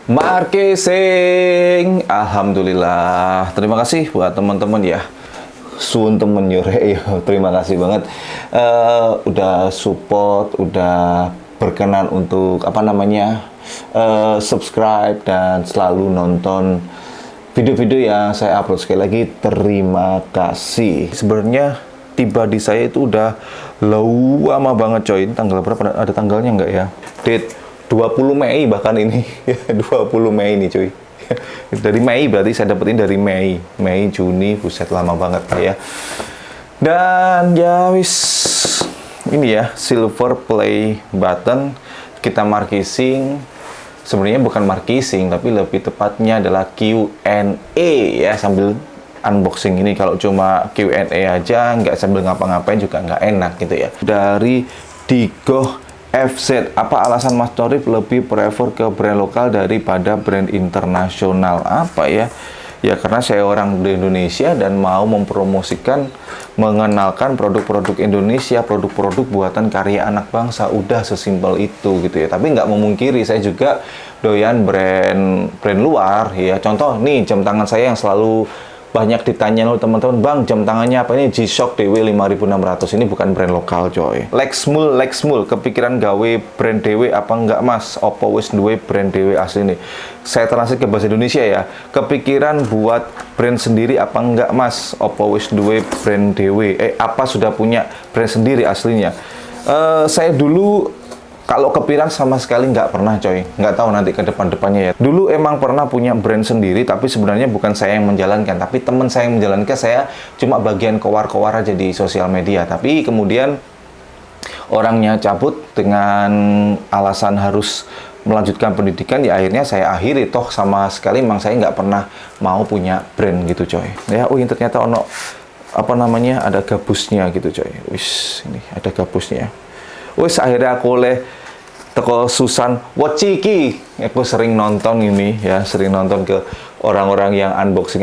Marketing, alhamdulillah. Terima kasih buat teman-teman ya. Suun temen yore, terima kasih banget. Udah support, udah berkenan untuk subscribe dan selalu nonton video-video yang saya upload. Sekali lagi terima kasih. Sebenarnya tiba di saya itu udah lama banget coy. Tanggal berapa? Ada tanggalnya nggak ya? Date 20 Mei bahkan ini. 20 Mei nih cuy. Dari Mei berarti saya dapetin dari Mei, Juni, buset lama banget ya. Dan ya wis, ini ya silver play button. Kita marketing, sebenarnya bukan marketing tapi lebih tepatnya adalah Q&A ya, sambil unboxing ini. Kalau cuma Q&A aja nggak sambil ngapa-ngapain juga nggak enak gitu ya. Dari Digoh FZ, apa alasan Mas Norif lebih prefer ke brand lokal daripada brand internasional? Apa ya? Ya karena saya orang di Indonesia dan mau mempromosikan, mengenalkan produk-produk Indonesia, produk-produk buatan karya anak bangsa. Udah sesimpel itu gitu ya. Tapi nggak memungkiri saya juga doyan brand luar ya. Contoh nih jam tangan saya yang selalu banyak ditanya oleh teman-teman, Bang, jam tangannya apa ini? G-Shock DW 5600. Ini bukan brand lokal, coy. Lexmul, kepikiran gawe brand DW apa enggak, Mas? Oppo wis duwe brand DW asli nih. Saya translate ke bahasa Indonesia ya. Kepikiran buat brand sendiri apa enggak, Mas? Oppo wis duwe brand DW. Apa sudah punya brand sendiri aslinya? Saya dulu kalau kepikiran sama sekali nggak pernah coy, nggak tahu nanti ke depan-depannya ya. Dulu emang pernah punya brand sendiri, tapi sebenarnya bukan saya yang menjalankan, tapi teman saya yang menjalankan. Saya cuma bagian kowar-kowar aja di sosial media. Tapi kemudian orangnya cabut dengan alasan harus melanjutkan pendidikan, ya akhirnya saya akhiri. Toh sama sekali emang saya nggak pernah mau punya brand gitu coy. Ya, ini ternyata ono ada gabusnya gitu coy. Wis, ini ada gabusnya. Wis akhirnya aku oleh teko Susan Wojcicki. Aku sering nonton ini ya, sering nonton ke orang-orang yang unboxing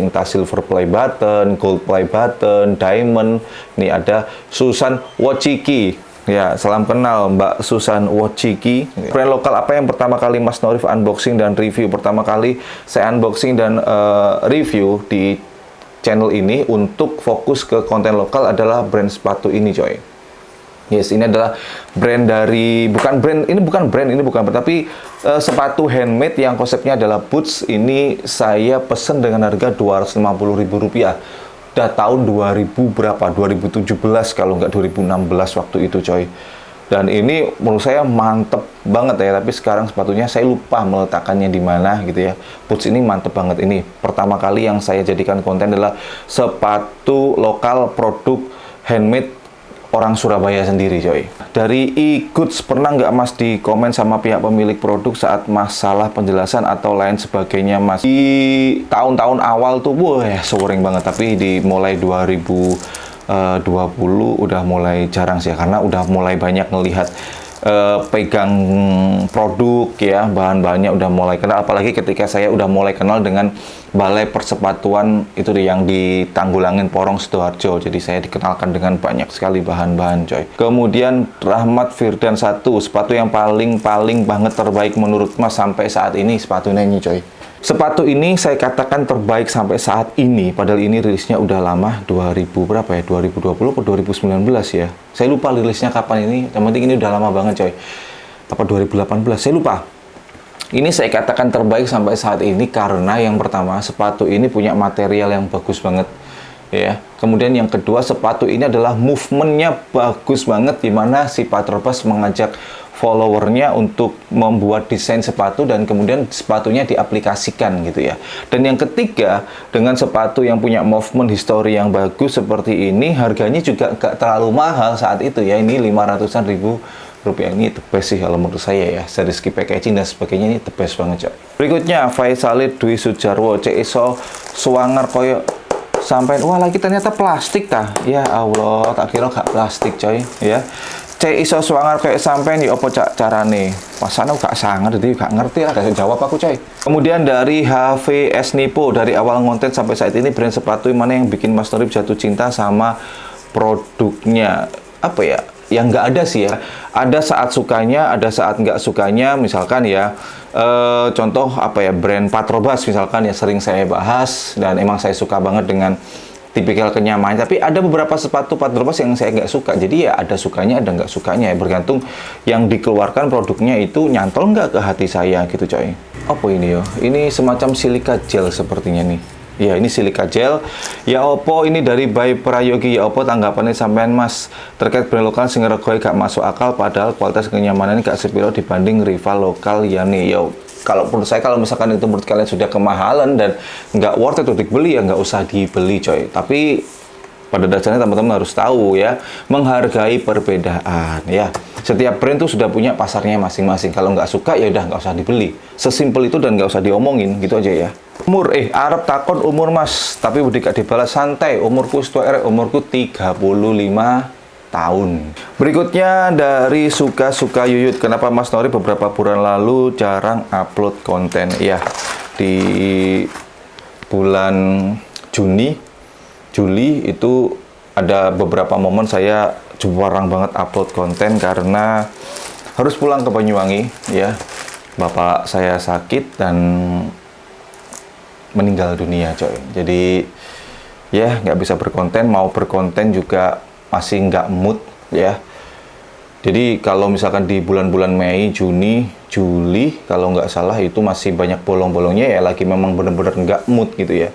entah silver play button, gold play button, diamond. Ini ada Susan Wojcicki. Ya, salam kenal Mbak Susan Wojcicki. Brand lokal apa yang pertama kali Mas Norif unboxing dan review? Pertama kali saya unboxing dan review di channel ini untuk fokus ke konten lokal adalah brand sepatu ini coy. Yes, ini adalah brand dari, bukan brand, tapi sepatu handmade yang konsepnya adalah boots. Ini saya pesen dengan harga Rp250.000. Udah tahun 2000 berapa? 2017 kalau nggak 2016 waktu itu coy. Dan ini menurut saya mantep banget ya, tapi sekarang sepatunya saya lupa meletakkannya di mana gitu ya. Boots ini mantep banget. Ini pertama kali yang saya jadikan konten adalah sepatu lokal produk handmade orang Surabaya sendiri coy. Dari e-goods, pernah nggak Mas di komen sama pihak pemilik produk saat masalah penjelasan atau lain sebagainya, Mas? Di tahun-tahun awal tuh sering banget, tapi di mulai 2020 udah mulai jarang sih, karena udah mulai banyak ngelihat pegang produk ya, bahan-bahannya udah mulai kenal. Apalagi ketika saya udah mulai kenal dengan Balai Persepatuan itu yang di Tanggulangin Porong Sidoarjo. Jadi saya dikenalkan dengan banyak sekali bahan-bahan coy. Kemudian Rahmat Firdan 1, sepatu yang paling banget terbaik menurut Mas sampai saat ini sepatunya ini coy. Sepatu ini saya katakan terbaik sampai saat ini, padahal ini rilisnya udah lama, 2000 berapa ya? 2020 atau 2019 ya? Saya lupa rilisnya kapan ini, yang penting ini udah lama banget coy. Apa 2018? Saya lupa. Ini saya katakan terbaik sampai saat ini karena yang pertama, sepatu ini punya material yang bagus banget ya. Kemudian yang kedua, sepatu ini adalah movementnya bagus banget, dimana si Patrobas mengajak followernya untuk membuat desain sepatu dan kemudian sepatunya diaplikasikan gitu ya. Dan yang ketiga, dengan sepatu yang punya movement history yang bagus seperti ini, harganya juga gak terlalu mahal saat itu ya. Ini 500-an ribu rupiah. Ini the best sih kalau menurut saya ya. Dari segi packaging dan sebagainya ini the best banget coy. Berikutnya Faisalit Dwi Sujarwo, cek iso suwanger koyo sampai wah lagi ternyata plastik tah. Ya Allah, tak kira gak plastik coy ya. Cek iso swanger kayak sampean ya apa carane? Pasane gak sangar jadi gak ngerti lah, gak jawab aku coy. Kemudian dari HVS Nipo, dari awal konten sampai saat ini brand sepatu mana yang bikin Mas Norif jatuh cinta sama produknya? Apa ya? yang nggak ada sih ya. Ada saat sukanya, ada saat nggak sukanya. Misalkan ya, contoh apa ya, brand Patrobas misalkan ya sering saya bahas dan emang saya suka banget dengan tipikal kenyamanan. Tapi ada beberapa sepatu Patrobas yang saya nggak suka. Jadi ya ada sukanya, ada nggak sukanya ya. Bergantung yang dikeluarkan produknya itu nyantol nggak ke hati saya gitu coy. Apa ini yo? Ini semacam silika gel sepertinya nih. Ya ini silika gel. Ya opo ini dari Bayi Prayogi. Ya opo tanggapannya sampean mas terkait brand lokal sing regoi gak masuk akal padahal kualitas kenyamanannya gak sepiro dibanding rival lokal ya nih. Yo kalau menurut saya, kalau misalkan itu menurut kalian sudah kemahalan dan nggak worth it untuk dibeli, ya nggak usah dibeli coy. Tapi pada dasarnya teman-teman harus tahu ya, menghargai perbedaan ya. Setiap brand tuh sudah punya pasarnya masing-masing. Kalau nggak suka ya udah nggak usah dibeli. Sesimpel itu dan nggak usah diomongin gitu aja ya. Umur, Arab takon umur mas, tapi udah gak dibalas santai. Umurku umurku 35 tahun. Berikutnya dari Suka-Suka Yuyut. Kenapa Mas Nori beberapa bulan lalu jarang upload konten? Ya, di bulan Juli itu ada beberapa momen saya jarang banget upload konten karena harus pulang ke Banyuwangi ya. Bapak saya sakit dan meninggal dunia coy. Jadi ya nggak bisa berkonten, mau berkonten juga masih nggak mood ya. Jadi kalau misalkan di bulan-bulan Mei, Juni, Juli kalau nggak salah itu masih banyak bolong-bolongnya ya, lagi memang bener-bener nggak mood gitu ya.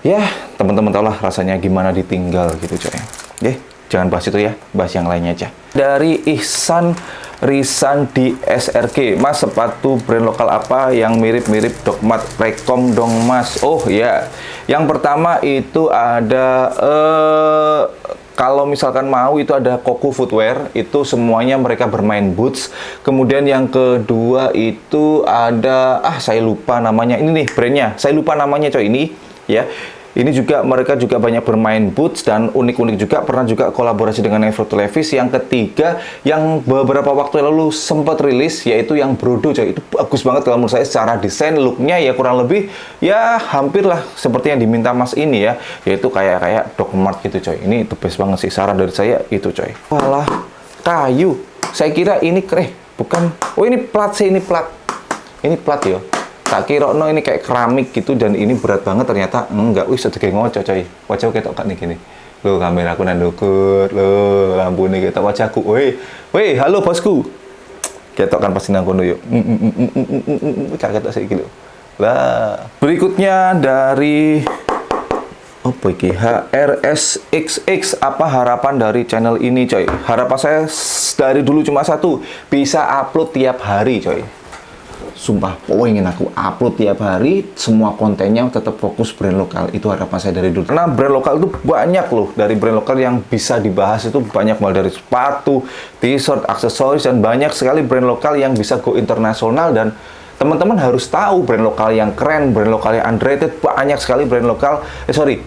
Ya teman-teman tau lah rasanya gimana ditinggal gitu coy. Oke, jangan bahas itu ya, bahas yang lainnya aja. Dari Ihsan Risan di SRG, Mas sepatu brand lokal apa yang mirip-mirip Dogmat, rekom dong Mas. Oh ya, yang pertama itu ada kalau misalkan mau itu ada Koku Footwear, itu semuanya mereka bermain boots. Kemudian yang kedua itu ada saya lupa namanya, ini nih brandnya, saya lupa namanya coy, ini ya. Ini juga mereka juga banyak bermain boots dan unik-unik juga, pernah juga kolaborasi dengan Efro Levis. Yang ketiga yang beberapa waktu lalu sempat rilis yaitu yang Brodo coy. Itu bagus banget kalau menurut saya secara desain, looknya ya kurang lebih ya hampir lah seperti yang diminta Mas ini ya, yaitu kayak Dogmart gitu coy. Ini the best banget sih, saran dari saya itu coy. Walah, kayu. Saya kira ini bukan. Oh ini plat sih, ini plat. Ini plat ya. Tak kira no ini kayak keramik gitu dan ini berat banget, ternyata enggak. Wih sedikit ngoco coy, wajahku ketok kan nih gini lo, kameraku nandukut lo, lampu nih ketok wajahku. Weh halo bosku, ketok kan pasti nangkono yuk. Ketok sih gitu lah. Berikutnya dari apa iki, HRSXX. Apa harapan dari channel ini coy? Harapan saya dari dulu cuma satu, bisa upload tiap hari coy. Sumpah, pengen aku upload tiap hari, semua kontennya tetap fokus brand lokal. Itu harapan saya dari dulu. Karena brand lokal itu banyak loh, dari brand lokal yang bisa dibahas itu banyak, mulai dari sepatu, t-shirt, aksesoris, dan banyak sekali brand lokal yang bisa go internasional. Dan teman-teman harus tahu brand lokal yang keren, brand lokal yang underrated. Banyak sekali brand lokal,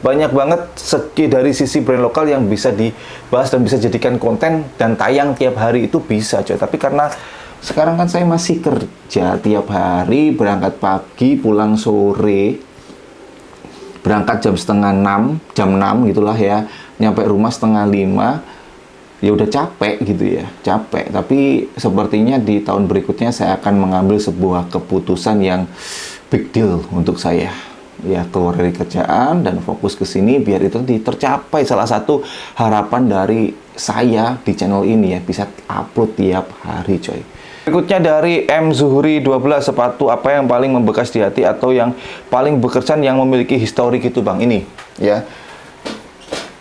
banyak banget segi dari sisi brand lokal yang bisa dibahas dan bisa jadikan konten dan tayang tiap hari itu bisa coy. Tapi karena sekarang kan saya masih kerja tiap hari, berangkat pagi, pulang sore, berangkat jam 6 gitulah ya, nyampe rumah 4:30, ya udah capek gitu ya, capek. Tapi sepertinya di tahun berikutnya saya akan mengambil sebuah keputusan yang big deal untuk saya. Ya keluar dari kerjaan dan fokus ke sini biar itu tercapai. Salah satu harapan dari saya di channel ini ya, bisa upload tiap hari coy. Berikutnya dari M Zuhri 12, sepatu apa yang paling membekas di hati atau yang paling berkesan yang memiliki histori gitu bang? Ini ya,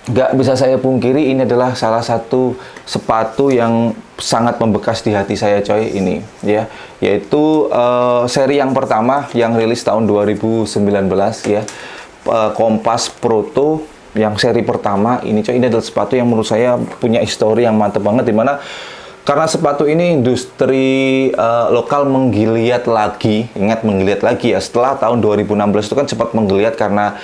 nggak bisa saya pungkiri ini adalah salah satu sepatu yang sangat membekas di hati saya coy, ini ya, yaitu seri yang pertama yang rilis tahun 2019 ya, Kompas Proto yang seri pertama ini coy. Ini adalah sepatu yang menurut saya punya histori yang mantep banget, dimana karena sepatu ini industri lokal menggeliat lagi. Ingat menggeliat lagi ya, setelah tahun 2016 itu kan sempat menggeliat karena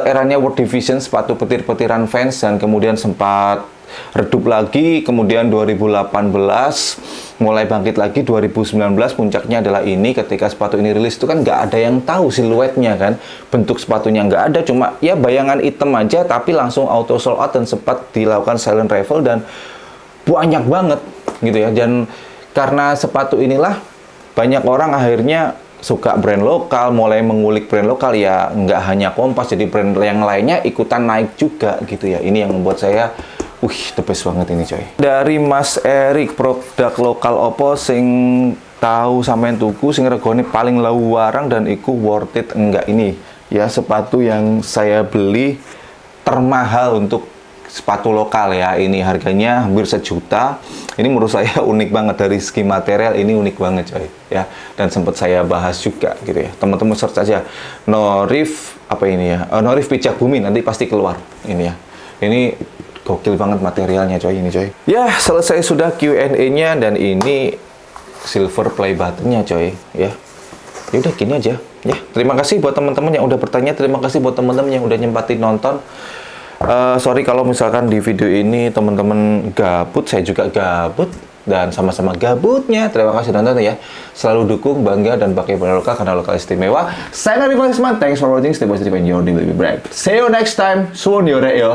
eranya World Division, sepatu petir-petiran Vans, dan kemudian sempat redup lagi. Kemudian 2018 mulai bangkit lagi, 2019 puncaknya adalah ini, ketika sepatu ini rilis itu kan nggak ada yang tahu siluetnya kan, bentuk sepatunya nggak ada, cuma ya bayangan item aja, tapi langsung auto sold out dan sempat dilakukan silent rival. Dan banyak banget gitu ya. Dan karena sepatu inilah banyak orang akhirnya suka brand lokal, mulai mengulik brand lokal ya, nggak hanya Kompas, jadi brand yang lainnya ikutan naik juga gitu ya. Ini yang membuat saya, the best banget ini coy. Dari Mas Erik, produk lokal opo sing tahu sampean tuku sing regane paling lawarang dan iku worth it enggak? Ini ya sepatu yang saya beli termahal untuk sepatu lokal ya. Ini harganya hampir 1 juta. Ini menurut saya unik banget, dari segi material ini unik banget coy ya. Dan sempat saya bahas juga gitu ya. Teman-teman search aja Norif apa ini ya, Norif Pijak Bumi, nanti pasti keluar ini ya. Ini gokil banget materialnya coy, ini coy. Ya, selesai sudah Q&A-nya, dan ini silver play button-nya coy ya. Ya udah gini aja ya. Terima kasih buat teman-teman yang udah bertanya, terima kasih buat teman-teman yang udah nyempatin nonton. Sorry kalau misalkan di video ini teman-teman gabut, saya juga gabut, dan sama-sama gabutnya. Terima kasih nonton ya. Selalu dukung, bangga, dan pakai brand lokal karena lokal istimewa. Saya Narif Isman, thanks for watching, stay positive and your day will be bright. See you next time, soon yore yo.